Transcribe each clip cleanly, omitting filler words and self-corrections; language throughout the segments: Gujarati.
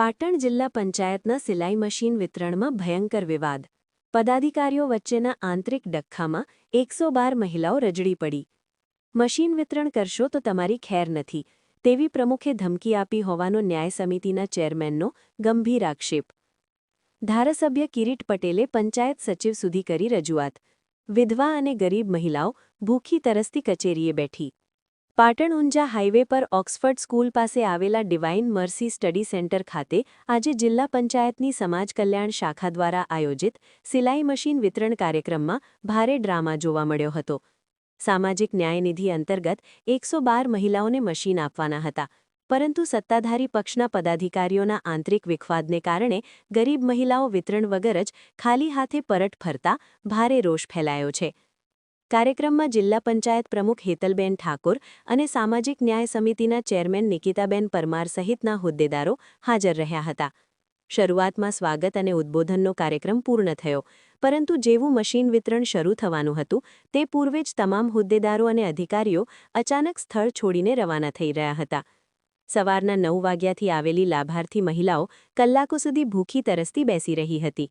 પાટણ જિલ્લા પંચાયતના સિલાઈ મશીન વિતરણમાં ભયંકર વિવાદ. પદાધિકારીઓ વચ્ચેના આંતરિક ડખ્ખામાં 112 મહિલાઓ રજડી પડી. મશીન વિતરણ કરશો તો તમારી ખેર નથી, તેવી પ્રમુખે ધમકી આપી હોવાનો ન્યાય સમિતિના ચેરમેનનો ગંભીર આક્ષેપ. ધારાસભ્ય કિરીટ પટેલે પંચાયત સચિવ સુધી કરી રજૂઆત. વિધવા અને ગરીબ મહિલાઓ ભૂખી તરસથી કચેરીએ બેઠી. પાટણ ઊંઝા હાઇવે પર ઓક્સફર્ડ સ્કૂલ પાસે આવેલા ડિવાઇન મર્સી સ્ટડી સેન્ટર ખાતે આજે જિલ્લા પંચાયતની સમાજ કલ્યાણ શાખા દ્વારા આયોજિત સિલાઈ મશીન વિતરણ કાર્યક્રમમાં ભારે ડ્રામા જોવા મળ્યો હતો. સામાજિક ન્યાય નિધિ અંતર્ગત 112 મહિલાઓને મશીન આપવાના હતા, પરંતુ સત્તાધારી પક્ષના પદાધિકારીઓના આંતરિક વિખવાદને કારણે ગરીબ મહિલાઓ વિતરણ વગર જ ખાલી હાથે પરત ફરતા ભારે રોષ ફેલાયો છે. કાર્યક્રમમાં જિલ્લા પંચાયત પ્રમુખ હેતલબેન ઠાકોર અને સામાજિક ન્યાય સમિતિના ચેરમેન નિકિતાબેન પરમાર સહિતના હોદ્દેદારો હાજર રહ્યા હતા. શરૂઆતમાં સ્વાગત અને ઉદ્બોધનનો કાર્યક્રમ પૂર્ણ થયો, પરંતુ જેવું મશીન વિતરણ શરૂ થવાનું હતું તે પૂર્વે જ તમામ હોદ્દેદારો અને અધિકારીઓ અચાનક સ્થળ છોડીને રવાના થઈ રહ્યા હતા. સવારના 9 વાગ્યાથી આવેલી લાભાર્થી મહિલાઓ કલાકો સુધી ભૂખી તરસથી બેસી રહી હતી.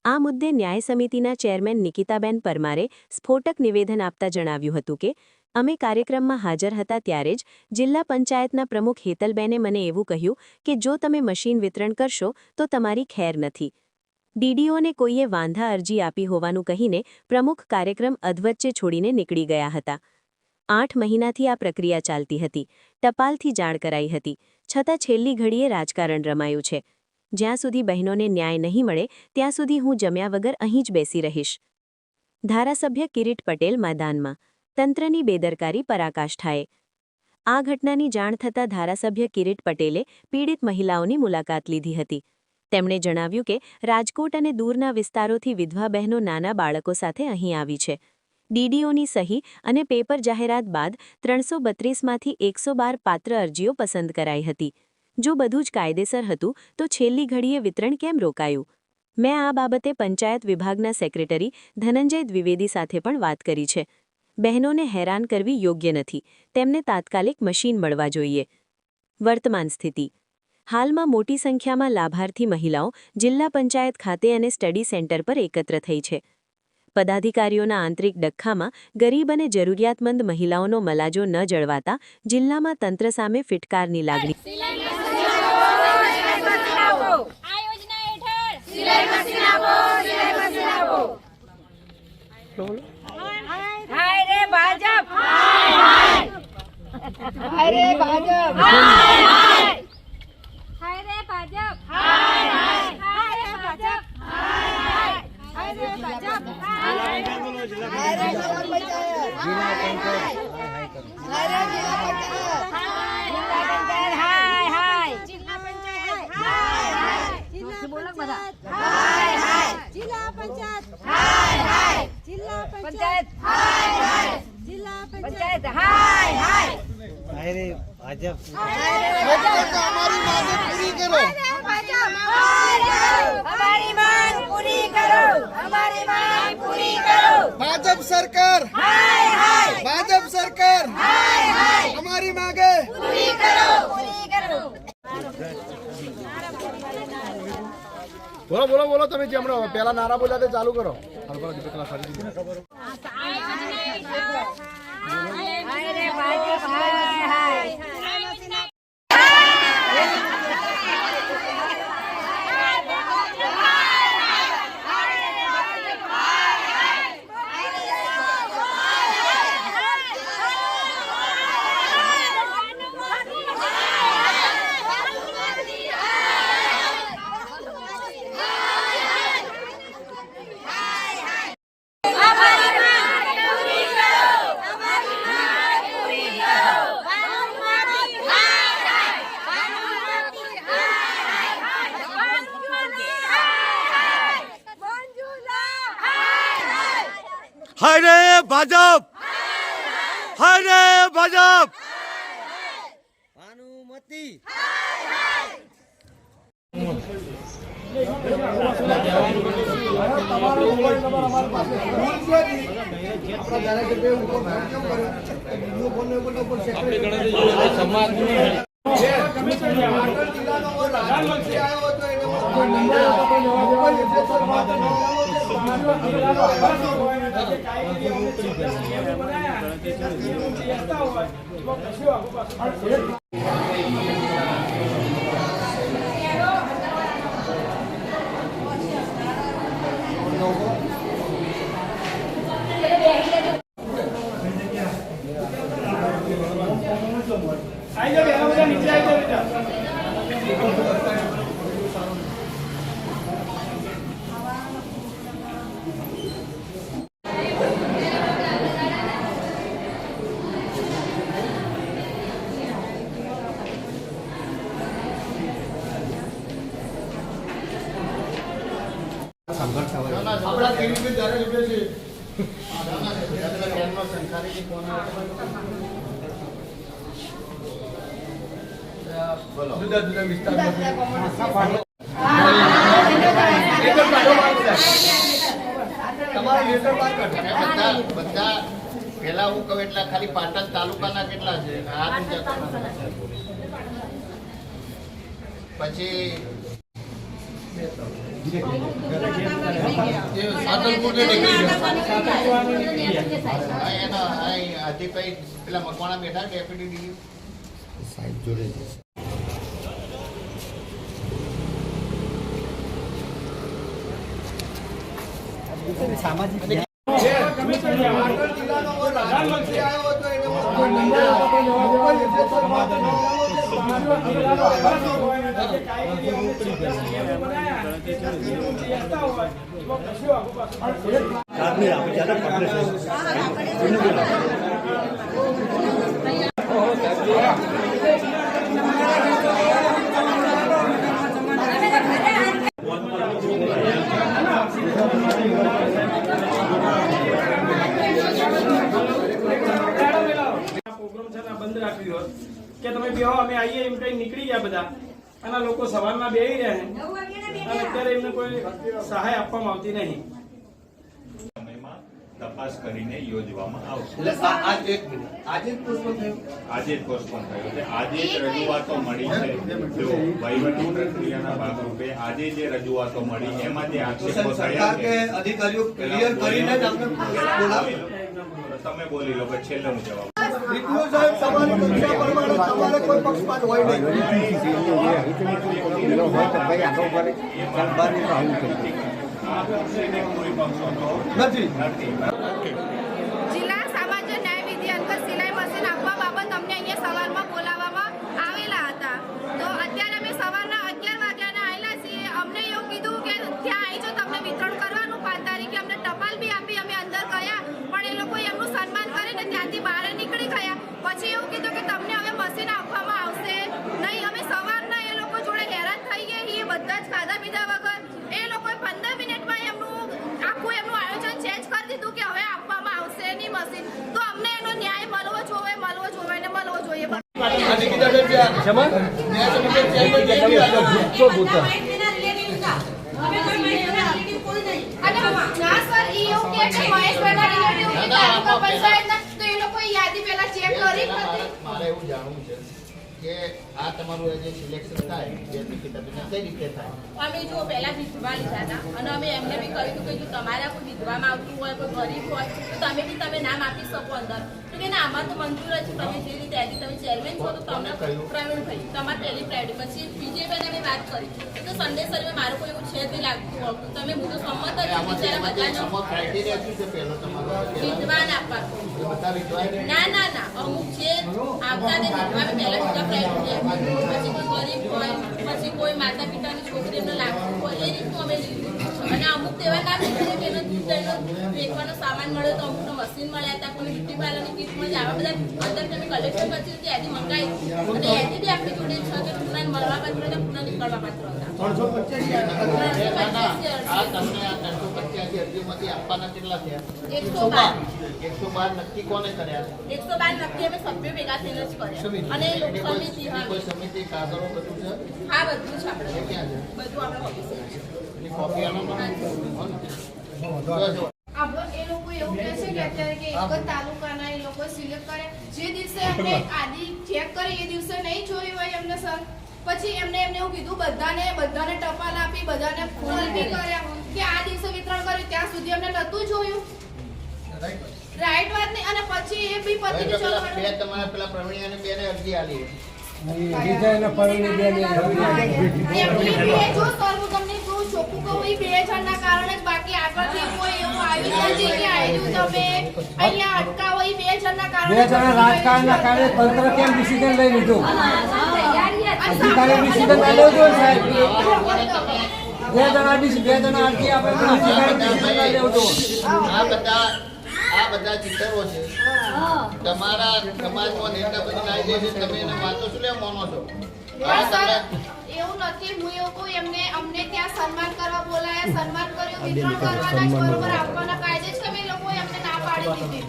આ મુદ્દે ન્યાય સમિતિના ચેરમેન નિકિતાબેન પરમારે સ્ફોટક નિવેદન આપતા જણાવ્યું હતું કે અમે કાર્યક્રમમાં હાજર હતા ત્યારે જ જિલ્લા પંચાયતના પ્રમુખ હેતલબેને મને એવું કહ્યું કે જો તમે મશીન વિતરણ કરશો તો તમારી ખેર નથી. ડીડીઓને કોઈએ વાંધા અરજી આપી હોવાનું કહીને પ્રમુખ કાર્યક્રમ અધવચ્ચે છોડીને નીકળી ગયા હતા. 8 મહિનાથી આ પ્રક્રિયા ચાલતી હતી. ટપાલથી જાણ કરાઈ હતી, છતાં છેલ્લી ઘડીએ રાજકારણ રમાયું છે. જ્યાં સુધી બહેનોને ન્યાય નહીં મળે ત્યાં સુધી હું જમ્યા વગર અહીં જ બેસી રહીશ. ધારાસભ્ય કિરીટ પટેલ મેદાનમાં. તંત્રની બેદરકારી પરાકાષ્ઠાએ. આ ઘટનાની જાણ થતાં ધારાસભ્ય કિરીટ પટેલે પીડિત મહિલાઓની મુલાકાત લીધી હતી. તેમણે જણાવ્યું કે રાજકોટ અને દૂરના વિસ્તારોથી વિધવા બહેનો નાના બાળકો સાથે અહીં આવી છે. ડીડીઓની સહી અને પેપર જાહેરાત બાદ 332માંથી 112 પાત્ર અરજીઓ પસંદ કરાઈ હતી. જો બધું જ કાયદેસર હતું તો છેલ્લી ઘડીએ વિતરણ કેમ રોકાયું? મેં આ બાબતે પંચાયત વિભાગના સેક્રેટરી ધનંજય દ્વિવેદી સાથે પણ વાત કરી છે. બહેનોને હેરાન કરવી યોગ્ય નથી, તેમને તાત્કાલિક મશીન મળવા જોઈએ. વર્તમાન સ્થિતિ. હાલમાં મોટી સંખ્યામાં લાભાર્થી મહિલાઓ જિલ્લા પંચાયત ખાતે અને સ્ટડી સેન્ટર પર એકત્ર થઈ છે. પદાધિકારીઓના આંતરિક ડખ્ખામાં ગરીબ અને જરૂરિયાતમંદ મહિલાઓનો મલાજો ન જળવાતા જિલ્લામાં તંત્ર સામે ફિટકારની લાગણી. भाजप सरकार भाजप सरकार हमारी मांगे पूरी करो। बोलो बोलो बोलो તમે જે હમણાં પહેલા નારા બોલ્યા તે ચાલુ કરો. हाय रे भाजप, हाय रे भाजप, अनुमति समाज આપણા કેવી જ્યારે લીધે છે જુદા જુદા વિસ્તારમાં બધા પેલા હું કહું એટલા ખાલી પાટણ તાલુકાના કેટલા છે પછી અધિકારી પેલા મકવાણા બેઠા ડેપ્યુટી સાહેબ જોડે સામાજિક બંધ રાખ્યું હોત કે તમે બેહો અમે આવીએ એમ કઈ નીકળી ગયા બધા અને લોકો સવારમાં બેહી રહ્યા અને અત્યારે એમને કોઈ સહાય આપવામાં આવતી નહીં. તપાસ કરીને યોજવામાં આવશે. આજે જ પોસ્ટપોન થયું છે. આજે જ રજૂઆતો મળી છે. જો વહીવટી પ્રક્રિયાના ભાગરૂપે આજે જે રજૂઆતો મળી એમાં જે આક્ષેપો થયા છે અધિકારીઓ ક્લિયર કરીને જ આપણે બોલાવી તમે બોલી લો કે છેલ્લે હું જવાબ સાહેબ તમારી કક્ષા પ્રમાણે તમારે કોઈ પક્ષપાત હોય નહીં. નથી જિલ્લા સામાજિક ન્યાય વિધિ અંતર્ગત સિલાઈ મશીન આપવા બાબત અમને અહીંયા સવારમાં બોલાવવામાં આવેલા હતા. તો અત્યારે અમે સવારના 11 વાગ્યાના આવેલા છીએ. અમને એવું કીધું કે ત્યાં આવી જો તમને વિતરણ કરવાનું 5 તારીખે. અમને ટપાલ બી આપી. અમે અંદર ગયા પણ એ લોકો એમનું સન્માન કરીને ત્યાંથી બહાર નીકળી ગયા. પછી એવું કીધું કે તમને હવે મશીન આપવામાં આવશે નહીં. અમે સવારના એ લોકો જોડે હેરાન થઈ ગયા. એ બધા જ ખાધા પીધા વગર એ લોકોએ 15 મિનિટમાં એમનું આયોજન ચેન્જ કરી દીધું કે હવે આપવામાં આવશે નહીં મશીન. તો અમને એનો ન્યાય મળવો જોઈએ ને મળવો જોઈએ. અને ના સર ઈ એવું કે મહેશભાઈના રિલેટિવ તાલુકા પંચાયતના તો એ લોકો યાદી પહેલા ચેક કરી હતી. મારે એવું જાણવું છે કે આ તમારું જે સિલેક્શન થાય જે ટિકિટ કઈ રીતે થાય? અમે જો પહેલા વિધવા લીધા હતા અને અમે એમને બી કહ્યું હતું કે જો તમારા કોઈ વિધવામાં આવતું હોય કોઈ ગરીબ હોય તો તમે નામ આપી શકો અંદર. તો કે ના આમાં તો મંજૂર જ છે. તમે જે રીતે આવી તમે ચેરમેન છો તો તમને પ્રવીણભાઈ તમારે પહેલી પ્રાયોરિટી. પછી બીજે બેન અમે વાત કરી તો સંડે સર્વે મારું કોઈ એવું છે જ નહીં લાગતું હોતું. તમે હું તો સંમત જ છું બિચારા બધાનો ક્રાઇટેરિયા શું છે પહેલો તમારો? વિધવાન આપવાનું. બધા વિધવા ના અમુક જે આવતા ને વિધવા પહેલા બીજા પ્રાયોરિટી પછી કોઈ ગરીબ હોય પછી કોઈ માતા પિતાની છોકરી એમને લાગતું હોય એ રીતનું અમે લીધું. અને અમુક તેવા નામ લીધું કે એનો વેચવાનો સામાન મળ્યો તો અમુકનો મશીન મળ્યા હતા કોઈ બ્યુટી પાર્લરની કીટ મળી આવા બધા અંદર તમે કલેક્ટર કચેરી યાદી મંગાવી અને યાદી બી આપણી જોડે છે કે પૂર્ણ મળવા પાત્ર હતા પૂર્ણ નીકળવા પાત્ર હતા. 385 અરજીઓમાંથી આપવાના કેટલા થયા? 112 નક્કી કોને કર્યા? 112 નક્કી અમે સભ્યો ભેગા થઈને જ કર્યા. અને કોઈ સમિતિ કાગળો બધું છે? હા બધું છે આપણે ક્યાં છે? બધું આપણે ઓફિસે છે. એની કોપી આનો એ લોકો એવું કહે છે કે અત્યારે કે એક જ તાલુકાના એ લોકો સિલેક્ટ કરે, જે દિવસે અમને આદિ ચેક કરી એ દિવસે નહીં જોયું હોય એમને સર, પછી એમને એવું કીધું બધાને ટપાલ આપી, બધાને ફોન બી કર્યા કે આ દિવસે વિતરણ કર્યું, ત્યાં સુધી અમને નતું જોયું. રાઈટ વાત નહીં. અને પછી એ બી પતિ બે તમારા પેલા પ્રવીણ અને બેને અરજી આલી બાકી આગળથી કોઈ એવું આવ્યું નથી કે આવ્યું તમે અહીંયા અટકાવો. એ 2 જણના કારણે રાજકારણના કારણે તંત્ર કેમ ડિસિઝન લઈ લીધું? અધિકારી ડિસિઝન લઈ લેવું સાહેબ. બે જણા અરજી આપે તો અધિકારી ડિસિઝન લઈ લેવું જોઈએ. આ બધા ચિત્રો છે તમારા સમાજમાં નેતા બધી લાવી દે છે, તમે એને વાતો શું લેવા માનો છો? એવું નથી. હું એવું કોઈ અમને ત્યાં સન્માન કરવા બોલાયા, સન્માન કર્યું, વિતરણ કરવાના જ બરોબર આપવાના કાયદે જ તમે લોકોએ અમને ના પાડી દીધી.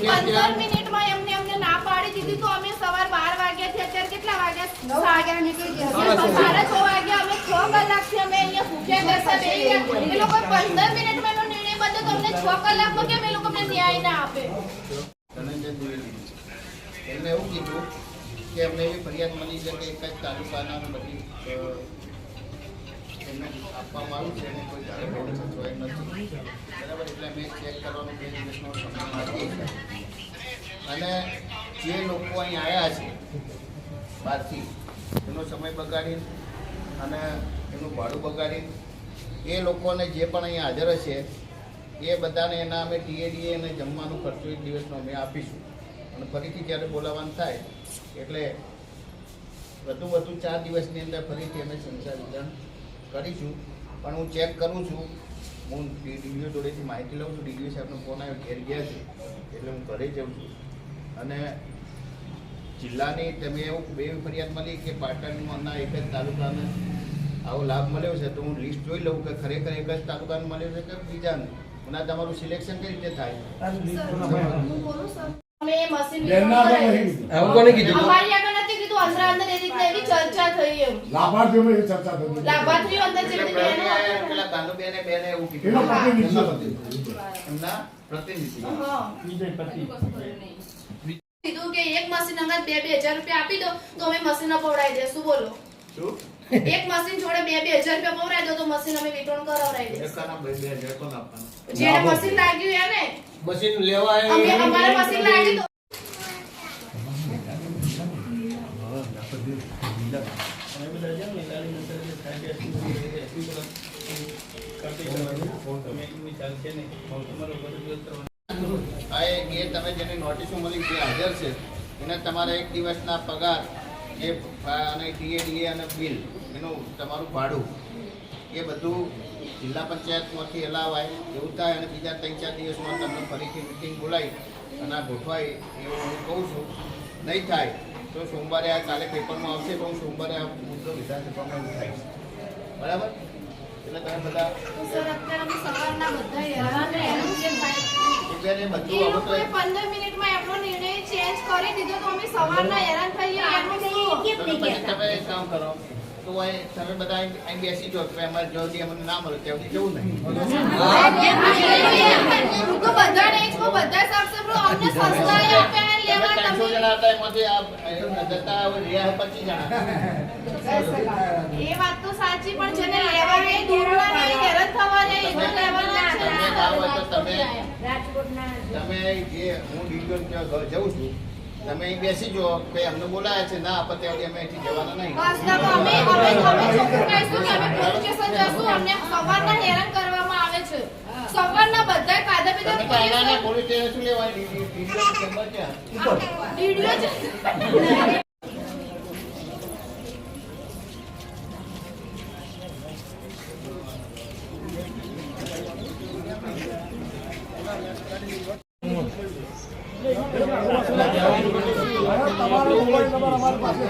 15 મિનિટમાં અમને ના પાડી દીધી. તો અમે સવાર 12 વાગ્યાથી અત્યારે કેટલા વાગ્યા? 9 વાગ્યા નીકળી ગયા. 6:30 વાગ્યા. અમે 6 કલાકથી અમે અહીંયા ભૂખ્યા બેસા બેસી ગયા. એ લોકો 15 મિનિટમાં એનો નિર્ણય બદલે તો અમને 6 કલાકમાં કેમ એ લોકો અમને ન્યાય ના આપે? એમને એવું કીધું કે અમને એવી ફરિયાદ મળી છે કે એક જ તાલુકાના બધી એમને આપવામાં આવ્યું છે અને કોઈ ઘરે બેઠક સચવાય નથી, બરાબર. એટલે મેં ચેક કરવાનો 2 દિવસનો સમય માંગ્યો છે. અને જે લોકો અહીં આવ્યા છે બહારથી, એનો સમય બગાડી અને એનું ભાડું બગાડી, એ લોકોને જે પણ અહીં હાજર હશે એ બધાને એના અમે ટીએડીએ અને જમવાનો ખર્ચો 1 દિવસનો અમે આપીશું. અને ફરીથી જ્યારે બોલાવવાનું થાય એટલે વધુ 4 દિવસની અંદર ફરીથી અમે સંસાર વિતરણ કરીશું. પણ હું ચેક કરું છું, હું ડીડીઓ જોડેથી માહિતી લઉં છું. ડીડીઓ સાહેબનો ફોન આવ્યો, ઘેર ગયા છે એટલે હું ઘરે જાઉં છું. અને જિલ્લાની તમે એવું બે ફરિયાદ મળી કે પાટણના એક જ તાલુકાને આવો લાભ મળ્યો છે, તો હું લિસ્ટ જોઈ લઉં કે ખરેખર એક જ તાલુકાને મળ્યો છે કે બીજાને. અને તમારું સિલેક્શન કઈ રીતે થાય? હું બોલું સર, અમે એ મશીન કોને કીધું? અમારી આગળ નથી કીધું, અંદર એ રીતના એવી ચર્ચા થઈ. એમ લાભાર્થીઓમાં એવી ચર્ચા થતી. લાભાર્થીઓ અંદર જે રીતે બહેનો હતા. પેલા ગાંધુબેને બેને એવું એનો કીધું, પ્રતિનિધિ. એમના પ્રતિનિધિ. હા. કીધું કે એક મશીન અંગત 2,000 રૂપિયા આપી દો તો અમે મશીન પવડાવી દેશું. બોલો, શું એક મશીન જોડે 2,000 રૂપિયા પવડાવી દો તો મશીન અમે વિતરણ કરાવડાવી દઈશું. એકાના 2,000 કોણ આપવાનું? જેને મશીન લાગ્યું એને મશીન લેવા અમે અમારે મશીન લાગ્યું તો તમે જેની નોટિસો મળી જે હાજર છે એને તમારે 1 દિવસના પગાર જે અને ટીએડીએ અને બિલ એનું તમારું ભાડું એ બધું જિલ્લા પંચાયતમાંથી હલાવાય એવું થાય. અને બીજા 3-4 દિવસમાં તમને ફરીથી મિટિંગ બોલાવી અને આ ગોઠવાય એવું હું કહું છું. નહીં થાય તો સોમવારે આ કાલે પેપરમાં આવશે, તો હું સોમવારે આ મુદ્દો વિધાનસભામાં ઉઠાવીશ, બરાબર. એટલે તમે બધા સર અત્યારે અમે સવારના બધા હેરાન થાય. બેને એ બધું લોકોએ 15 મિનિટમાં એમનો નિર્ણય ચેન્જ કરી દીધો તો અમે સવારના હેરાન થઈએ. એનું શું? તમે એક કામ કરો તો તમે બધા અહીં બેસી જાઓ કે અમારે જલ્દી અમને ના મળે ત્યાં સુધી જવું નહીં. હું તો બધાને જ કહું, બધા સાક્ષરો અમને સંસ્થાએ આપ્યા લેવા 300 તમે જણા હતા એમાંથી આ જતા રહ્યા 25 જણા. એ વાત તો સાચી, પણ જેને લેવા એ દૂરના નહીં હેરાન થવા જાય એ તો લેવાના છે. તમે ના હોય તો તમે જે હું ડીડીઓ ત્યાં જઉં છું તમે અહીં બેસી જાઓ કે અમને બોલાયા છે, ના આપે ત્યાં અમે અહીંથી જવાના નહીં. બસ તો અમે ચોખ્ખું કહીશું કે અમે પોલીસ સ્ટેશન જશું. અમને સવારના હેરાન કરવામાં આવે છે. સવારના બધા કાયદા તમે બીજા કાયદાને પોલીસ સ્ટેશન શું લેવા ડીડીઓ ચેમ્બર ક્યાં? વિડિયો છે. તમારો મોબાઈલ નંબર અમારી પાસે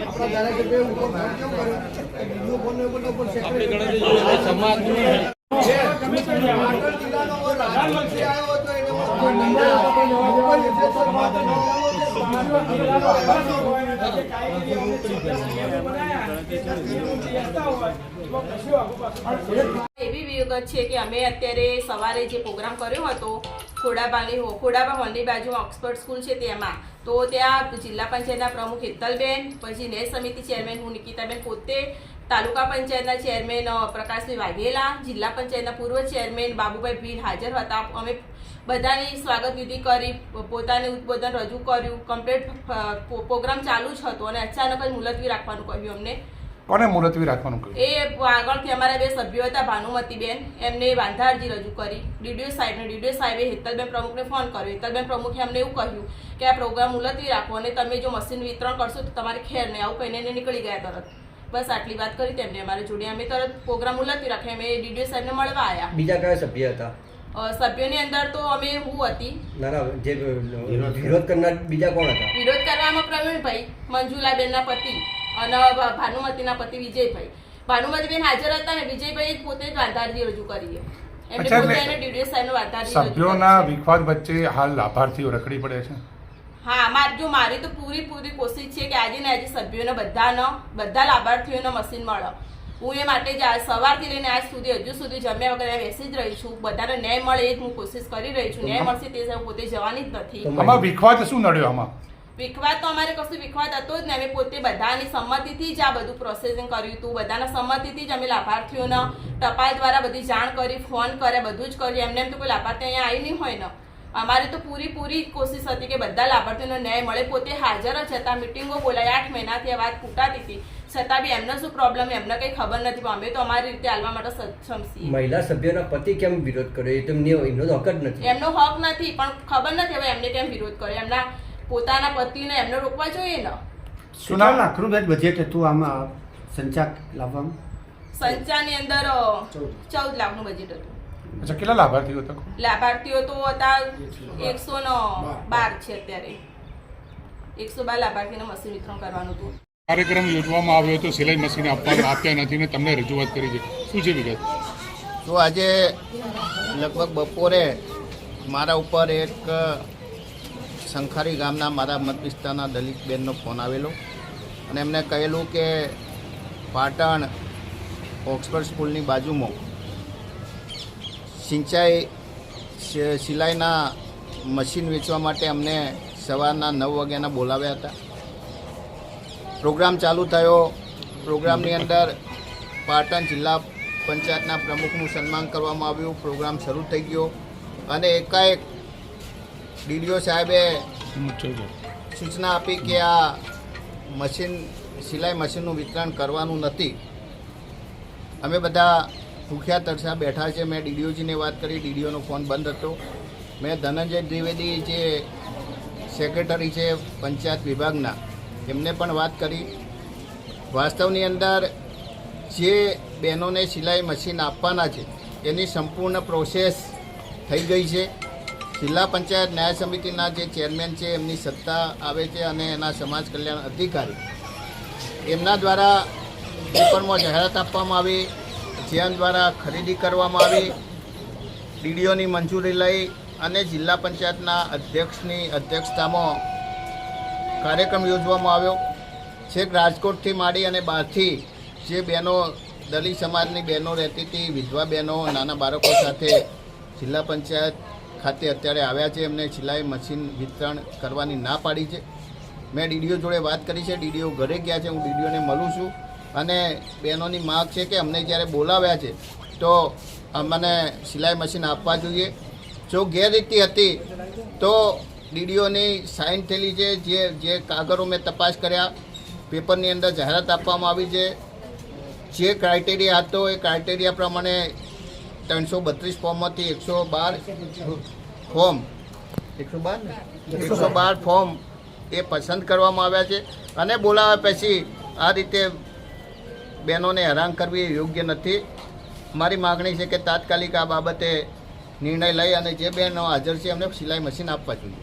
આપણા ધારાસભ્ય ઉપર ફોન કેમ કર્યો? બીજો ફોન નંબર ઉપર સેક્રેટરી જિલ્લાનો રાજમંત્રી આવ્યો હતો એને એવી વિગત છે કે અમે અત્યારે સવારે જે પ્રોગ્રામ કર્યો હતો ખોડાબા હોલની બાજુ ઓક્સફર્ડ સ્કૂલ છે તેમાં, તો ત્યાં જિલ્લા પંચાયતના પ્રમુખ હેતલબેન, પછી ન્યાય સમિતિ ચેરમેન હું નિકિતાબેન પોતે, તાલુકા પંચાયતના ચેરમેન પ્રકાશભાઈ વાઘેલા, જિલ્લા પંચાયતના પૂર્વ ચેરમેન બાબુભાઈ ભીલ હાજર હતા. અમે બધાની સ્વાગત વિધિ કરી, પોતાનું ઉદ્બોધન રજૂ કર્યું. કમ્પ્લીટ પ્રોગ્રામ ચાલુ જ હતો અને અચાનક જ મુલતવી રાખવાનું કહ્યું અમને. કોને મુલતવી રાખવાનું કહ્યું? એ આગળથી અમારા 2 સભ્યો હતા, ભાનુમતીબેન, એમને વાંધા અરજી રજૂ કરી ડીડીઓ સાહેબે હેતલબેન પ્રમુખને ફોન કર્યો. હેતલબેન પ્રમુખે અમને એવું કહ્યું કે આ પ્રોગ્રામ મુલતવી રાખો અને તમે જો મશીન વિતરણ કરશો તો તમારે ખેર નહીં, આવું કહીને નીકળી ગયા તરત. બસ આટલી વાત કરી તેમને અમારી જોડે. અમે તરત પ્રોગ્રામ મુલતવી રાખ્યો. અમે ડીડીઓ સાહેબને મળવા આવ્યા. બીજા કયા સભ્ય હતા? સભ્યોની અંદર તો અમે હું હતી. જે વિરોધ કરનાર બીજા કોણ હતા? વિરોધ કરવામાં પ્રવીણભાઈ, મંજુલાબેનના પતિ અને ભાનુમતીના પતિ વિજયભાઈ. ભાનુમતીબેન હાજર હતા ને વિજયભાઈ પોતે જ વાંધા અરજી રજૂ કરી. એમને પોતે એને ડીડીઓ સાહેબનો વાંધા અરજી રજૂ કરી. સભ્યોના વિવાદ વચ્ચે હાલ લાભાર્થીઓ રખડી પડે છે. હા, મારી તો પૂરી કોશિશ છે કે આજે ને આજે સભ્યોને બધા લાભાર્થીઓને મશીન મળે. હું એ માટે જ સવારથી લઈને આજ સુધી હજુ સુધી જમ્યા વગર બેસી જ રહી છું. બધાને ન્યાય મળે એ જ હું કોશિશ કરી રહી છું. ન્યાય મળશે તે હું પોતે જવાની જ નથી. આમાં વિખવાદ શું નડ્યો? આમાં વિખવાદ તો અમારે કશું વિખવાદ હતો જ ને. અમે પોતે બધાની સંમતિથી જ આ બધું પ્રોસેસિંગ કર્યું હતું. બધાના સંમતિથી જ અમે લાભાર્થીઓના ટપાલ દ્વારા બધી જાણ કરી, ફોન કર્યા, બધું જ કર્યું. એમને એમ તો કોઈ લાભાર્થી અહીંયા આવી નહીં હોય ને. અમારી તો પૂરી કોશિશ હતી કે બધા લાભાર્થીઓને ન્યાય મળે. પોતે હાજર જ હતા, મિટિંગો બોલાય, 8 મહિનાથી આ વાત ફૂટાતી હતી. છતાં બી એમને શું પ્રોબ્લેમ એમને કંઈ ખબર નથી. પણ અમે તો અમારી રીતે હાલવા માટે સક્ષમ છીએ. મહિલા સભ્યના પતિ કેમ વિરોધ કર્યો? એ તો એમનો હક જ નથી. એમનો હક નથી, પણ ખબર નથી હવે એમને કેમ વિરોધ કર્યો. એમના પોતાના પતિને એમને રોકવા જોઈએ ને. શું લાખ રૂપિયા બજેટ હતું આમાં સંચાક લાવવામાં? સંચાની અંદર 14 લાખનું બજેટ હતું. અચ્છા, કેટલા લાભાર્થીઓ હતા? લાભાર્થીઓ તો હતા 112 છે અત્યારે. 112 લાભાર્થીને મશીન વિતરણ કરવાનું હતું. કાર્યક્રમ યોજવામાં આવ્યો હતો, સિલાઈ મશીન આપ્યા નથી ને તમને રજૂઆત કરી છે, શું છે વિગત? તો આજે લગભગ બપોરે મારા ઉપર એક શંખારી ગામના મારા મત વિસ્તારના દલિતબેનનો ફોન આવેલો અને એમને કહેલું કે પાટણ ઓક્સફર્ડ સ્કૂલની બાજુમાં સિલાઈના મશીન વેચવા માટે અમને સવારના 9 વાગ્યાના બોલાવ્યા હતા. પ્રોગ્રામ ચાલુ થયો. પ્રોગ્રામની અંદર પાટણ જિલ્લા પંચાયતના પ્રમુખનું સન્માન કરવામાં આવ્યું. પ્રોગ્રામ શરૂ થઈ ગયો અને એકાએક ડીડીઓ સાહેબે સૂચના આપી કે આ સિલાઈ મશીનનું વિતરણ કરવાનું નથી. અમે બધા ભૂખ્યા તરસ્યા બેઠા છે. મેં ડીડીઓજીને વાત કરી, ડીડીઓનો ફોન બંધ હતો. મેં ધનંજય દ્વિવેદી જે સેક્રેટરી છે પંચાયત વિભાગના, એમને પણ વાત કરી. વાસ્તવની અંદર જે બહેનોને સિલાઈ મશીન આપવાના છે એની સંપૂર્ણ પ્રોસેસ થઈ ગઈ છે. જિલ્લા પંચાયત ન્યાય સમિતિના જે ચેરમેન છે એમની સત્તા આવે છે અને એના સમાજ કલ્યાણ અધિકારી એમના દ્વારા પેપરમાં જાહેરાત આપવામાં આવી, જેમ દ્વારા ખરીદી કરવામાં આવી. ડીડીઓની મંજૂરી લઈ અને જિલ્લા પંચાયતના અધ્યક્ષની અધ્યક્ષતામાં કાર્યક્રમ યોજવામાં આવ્યો. છેક રાજકોટથી માંડી અને બહારથી જે બહેનો દલિત સમાજની બહેનો રહેતી હતી, વિધવા બહેનો નાના બાળકો સાથે જિલ્લા પંચાયત ખાતે અત્યારે આવ્યા છે. એમને સિલાઈ મશીન વિતરણ કરવાની ના પાડી છે. મેં ડીડીઓ જોડે વાત કરી છે. ડીડીઓ ઘરે ગયા છે. હું ડીડીઓને મળું છું અને બહેનોની માગ છે કે અમને જ્યારે બોલાવ્યા છે તો અમને સિલાઈ મશીન આપવા જોઈએ. જો ગેરરીતિ હતી તો ડીડીઓની સાઇન થયેલી છે. જે કાગળો મેં તપાસ કર્યા, પેપરની અંદર જાહેરાત આપવામાં આવી છે. જે ક્રાઇટેરિયા હતો એ ક્રાઇટેરિયા પ્રમાણે 332 ફોર્મમાંથી 112 ફોર્મ 112 ફોર્મ એ પસંદ કરવામાં આવ્યા છે અને બોલાવ્યા પછી આ રીતે બહેનોને હેરાન કરવી યોગ્ય નથી. મારી માગણી છે કે તાત્કાલિક આ બાબતે નિર્ણય લઈ અને જે બહેનો હાજર છે એમને સિલાઈ મશીન આપવા જોઈએ.